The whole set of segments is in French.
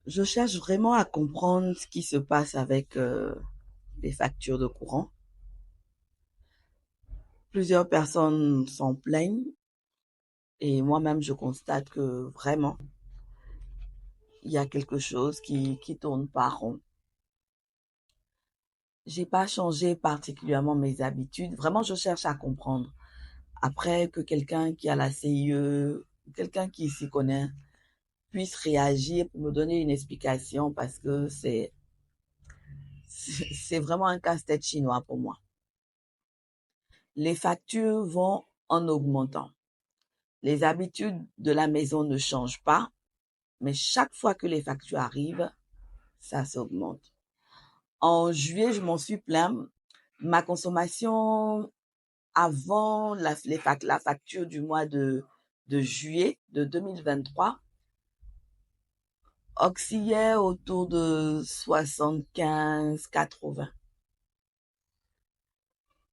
Je cherche vraiment à comprendre ce qui se passe avec les factures de courant. Plusieurs personnes s'en plaignent et moi-même je constate que vraiment il y a quelque chose qui tourne pas rond. J'ai pas changé particulièrement mes habitudes. Vraiment, je cherche à comprendre. Après que quelqu'un qui a la CIE, quelqu'un qui s'y connaît, puisse réagir pour me donner une explication parce que c'est vraiment un casse-tête chinois pour moi. Les factures vont en augmentant. Les habitudes de la maison ne changent pas, mais chaque fois que les factures arrivent, ça s'augmente. En juillet, je m'en suis plaint. Ma consommation avant la facture du mois de juillet de 2023 oscillait autour de 75-80.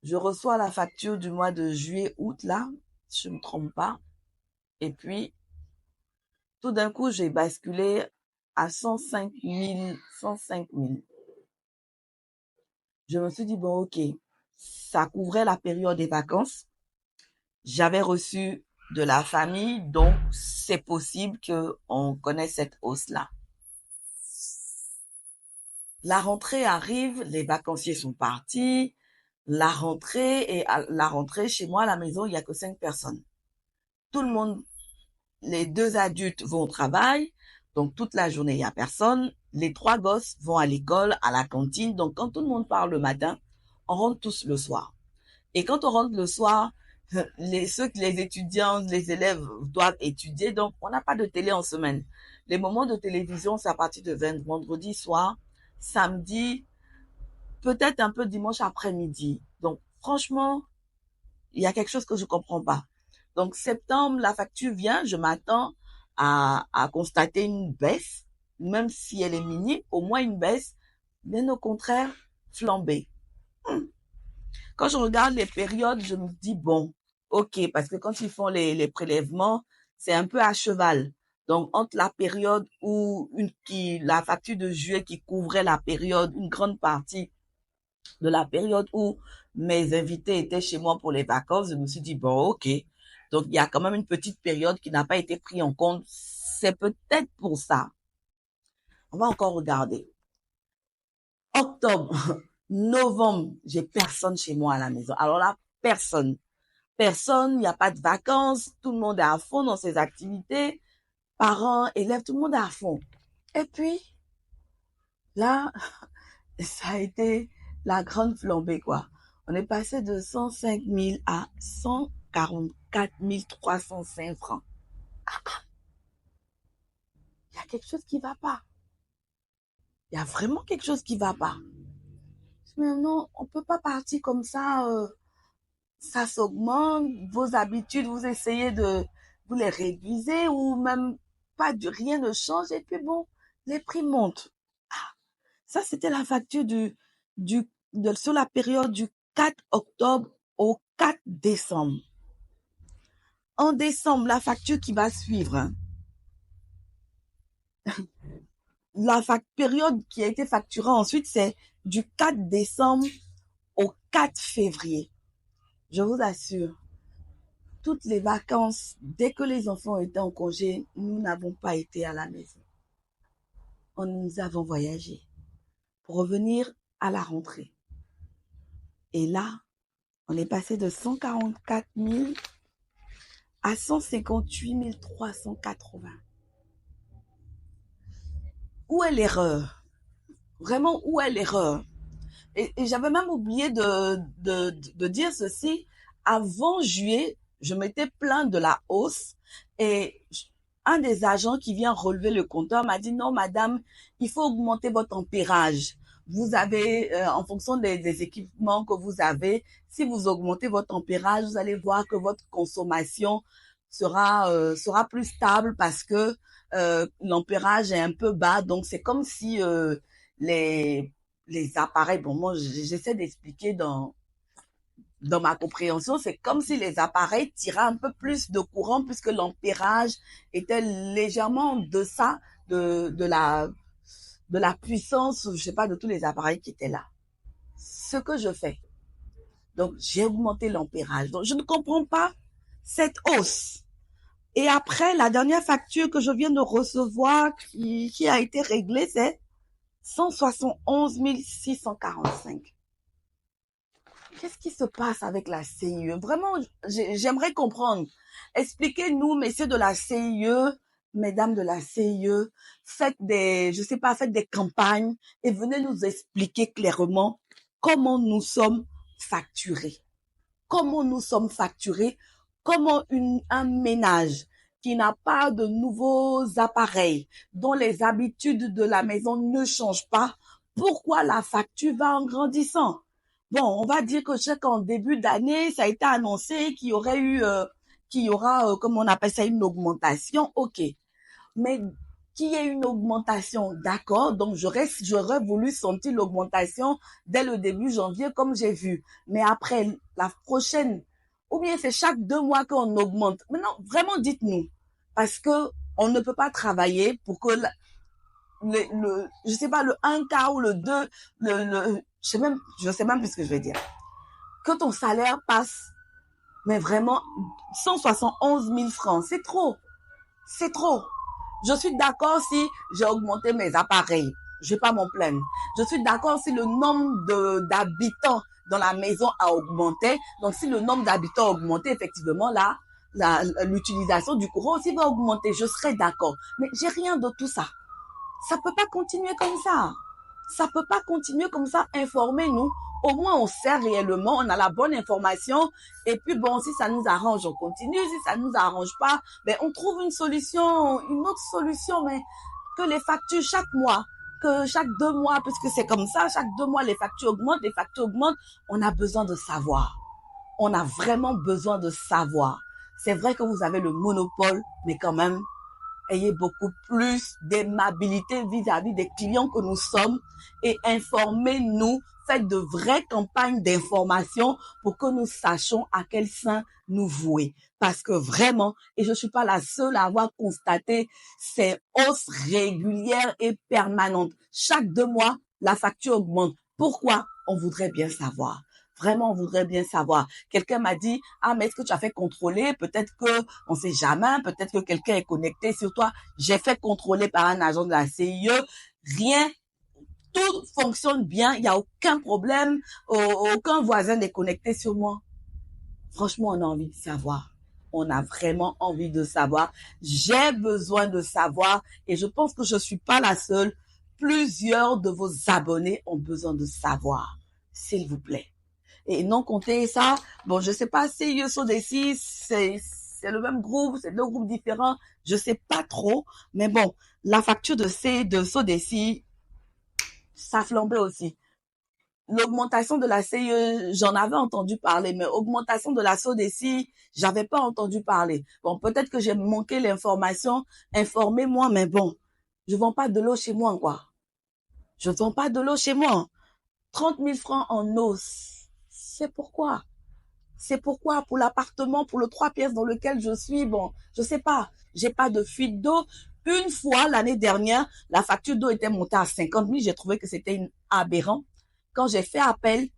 Je reçois la facture du mois de juillet-août, là, si je ne me trompe pas. Et puis, tout d'un coup, j'ai basculé à 105 000, 105 000. Je me suis dit, bon, ok, ça couvrait la période des vacances. J'avais reçu de la famille, donc c'est possible qu'on connaisse cette hausse-là. La rentrée arrive, les vacanciers sont partis. Et à la rentrée, chez moi, à la maison, il n'y a que 5 personnes. Tout le monde, les 2 adultes vont au travail, donc toute la journée, il n'y a personne. Les 3 gosses vont à l'école, à la cantine. Donc quand tout le monde part le matin, on rentre tous le soir. Et quand on rentre le soir, les étudiants, les élèves doivent étudier, donc on n'a pas de télé en semaine. Les moments de télévision, c'est à partir de vendredi soir, samedi, peut-être un peu dimanche après-midi. Donc franchement, il y a quelque chose que je comprends pas. Donc septembre, la facture vient, je m'attends à constater une baisse, même si elle est minime, au moins une baisse, mais au contraire, flambée. Quand je regarde les périodes, je me dis, bon, ok, parce que quand ils font les prélèvements, c'est un peu à cheval. Donc, entre la période où la facture de juillet qui couvrait la période, une grande partie de la période où mes invités étaient chez moi pour les vacances, je me suis dit, bon, ok. Donc, il y a quand même une petite période qui n'a pas été prise en compte. C'est peut-être pour ça. On va encore regarder. Octobre, novembre, j'ai personne chez moi à la maison. Alors là, personne. Personne, il n'y a pas de vacances, tout le monde est à fond dans ses activités, parents, élèves, tout le monde est à fond. Et puis, là, ça a été la grande flambée, quoi. On est passé de 105 000 à 144 305 francs. Il y a quelque chose qui va pas. Il y a vraiment quelque chose qui va pas. Mais non, on peut pas partir comme ça. Ça s'augmente, vos habitudes, vous essayez de vous les réviser ou même pas de rien ne change et puis bon, les prix montent. Ah, ça, c'était la facture sur la période du 4 octobre au 4 décembre. En décembre, la facture qui va suivre, hein, période qui a été facturée ensuite, c'est du 4 décembre au 4 février. Je vous assure, toutes les vacances, dès que les enfants étaient en congé, nous n'avons pas été à la maison. Nous avons voyagé pour revenir à la rentrée. Et là, on est passé de 144 000 à 158 380. Où est l'erreur? Vraiment, où est l'erreur? Et j'avais même oublié de dire ceci. Avant juillet, je m'étais plaint de la hausse et un des agents qui vient relever le compteur m'a dit non, madame, il faut augmenter votre ampérage. Vous avez, en fonction des équipements que vous avez, si vous augmentez votre ampérage, vous allez voir que votre consommation sera plus stable parce que l'ampérage est un peu bas. Donc, c'est comme si les les appareils, bon, moi, j'essaie d'expliquer dans ma compréhension, c'est comme si les appareils tiraient un peu plus de courant puisque l'ampérage était légèrement en deçà de de la puissance, je sais pas, de tous les appareils qui étaient là. Ce que je fais. Donc, j'ai augmenté l'ampérage. Donc, je ne comprends pas cette hausse. Et après, la dernière facture que je viens de recevoir, qui a été réglée, c'est 171 645. Qu'est-ce qui se passe avec la CIE? Vraiment, j'aimerais comprendre. Expliquez-nous, messieurs de la CIE, mesdames de la CIE, faites je sais pas, faites des campagnes et venez nous expliquer clairement comment nous sommes facturés. Comment nous sommes facturés, comment un ménage qui n'a pas de nouveaux appareils, dont les habitudes de la maison ne changent pas, pourquoi la facture va en grandissant? Bon, on va dire que chaque en début d'année, ça a été annoncé qu'il y aura, comme on appelle ça, une augmentation, ok. Mais qu'il y ait une augmentation, d'accord, donc j'aurais voulu sentir l'augmentation dès le début janvier, comme j'ai vu. Mais après, la prochaine, ou bien c'est chaque 2 mois qu'on augmente. Maintenant, vraiment, dites-nous. Parce que on ne peut pas travailler pour que je sais pas, le 1 quart ou le 2, je sais même plus ce que je vais dire. Que ton salaire passe, mais vraiment, 171 000 francs, c'est trop. C'est trop. Je suis d'accord si j'ai augmenté mes appareils. Je vais pas m'en plaindre. Je suis d'accord si le nombre d'habitants dans la maison a augmenté. Donc, si le nombre d'habitants a augmenté, effectivement, là, l'utilisation du courant aussi va augmenter. Je serai d'accord. Mais j'ai rien de tout ça. Ça peut pas continuer comme ça. Ça peut pas continuer comme ça. Informez-nous. Au moins, on sait réellement, on a la bonne information. Et puis, bon, si ça nous arrange, on continue. Si ça nous arrange pas, ben, on trouve une solution, une autre solution, mais que les factures chaque mois, que chaque 2 mois, puisque c'est comme ça, chaque 2 mois, les factures augmentent, on a besoin de savoir. On a vraiment besoin de savoir. C'est vrai que vous avez le monopole, mais quand même, ayez beaucoup plus d'aimabilité vis-à-vis des clients que nous sommes et informez-nous, faites de vraies campagnes d'information pour que nous sachions à quel sein nous vouer. Parce que vraiment, et je suis pas la seule à avoir constaté ces hausses régulières et permanentes. Chaque 2 mois, la facture augmente. Pourquoi? On voudrait bien savoir. Vraiment, on voudrait bien savoir. Quelqu'un m'a dit, ah, mais est-ce que tu as fait contrôler? Peut-être que, on sait jamais, peut-être que quelqu'un est connecté sur toi. J'ai fait contrôler par un agent de la CIE. Rien, tout fonctionne bien. Il n'y a aucun problème. Aucun voisin n'est connecté sur moi. Franchement, on a envie de savoir. On a vraiment envie de savoir. J'ai besoin de savoir et je pense que je suis pas la seule. Plusieurs de vos abonnés ont besoin de savoir. S'il vous plaît. Et non compter ça, bon, je sais pas si Sodeci, c'est le même groupe, c'est 2 groupes différents, je sais pas trop, mais bon, la facture de Sodeci, ça flambait aussi. L'augmentation de la CIE, j'en avais entendu parler, mais augmentation de la Sodeci, j'avais pas entendu parler. Bon, peut-être que j'ai manqué l'information, informez-moi, mais bon, je vends pas de l'eau chez moi, quoi. Je vends pas de l'eau chez moi. 30 000 francs en os. C'est pourquoi. C'est pourquoi pour l'appartement, pour le 3 pièces dans lequel je suis, bon, je sais pas, j'ai pas de fuite d'eau. Une fois, l'année dernière, la facture d'eau était montée à 50 000. J'ai trouvé que c'était aberrant. Quand j'ai fait appel,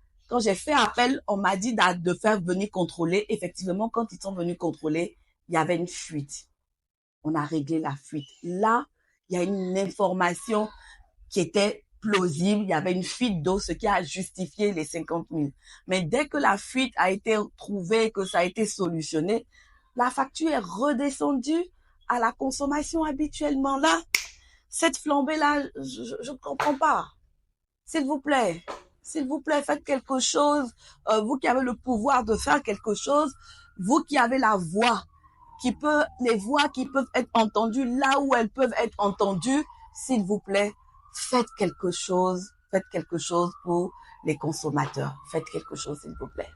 on m'a dit de faire venir contrôler. Effectivement, quand ils sont venus contrôler, il y avait une fuite. On a réglé la fuite. Là, il y a une information qui était plausible, il y avait une fuite d'eau, ce qui a justifié les 50 000. Mais dès que la fuite a été trouvée, que ça a été solutionné, la facture est redescendue à la consommation habituellement. Là, cette flambée-là, je ne comprends pas. S'il vous plaît, faites quelque chose. Vous qui avez le pouvoir de faire quelque chose, vous qui avez la voix, les voix qui peuvent être entendues là où elles peuvent être entendues, s'il vous plaît, faites quelque chose pour les consommateurs. Faites quelque chose, s'il vous plaît.